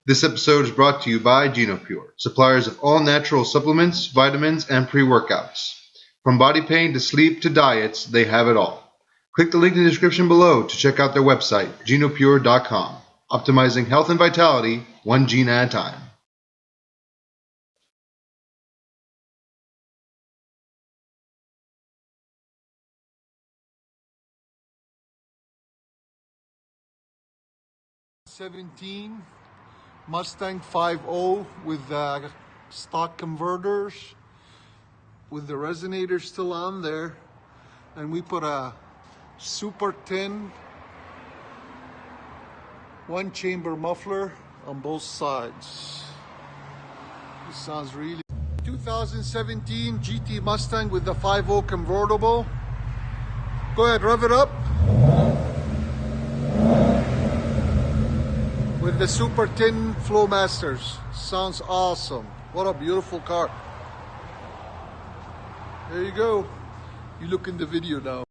This episode is brought to you by GenoPure, suppliers of all natural supplements, vitamins, and pre-workouts. From body pain to sleep to diets, they have it all. Click the link in the description below to check out their website, GenoPure.com, optimizing health and vitality one gene at a time. '17 Mustang 5.0 with stock converters, with the resonator still on there, and we put a super thin one chamber muffler on both sides. This sounds really 2017 GT Mustang with the 5.0 convertible. Go ahead, rev it up. With the super tin Flowmasters. Sounds awesome. What a beautiful car. There you go. You look in the video now.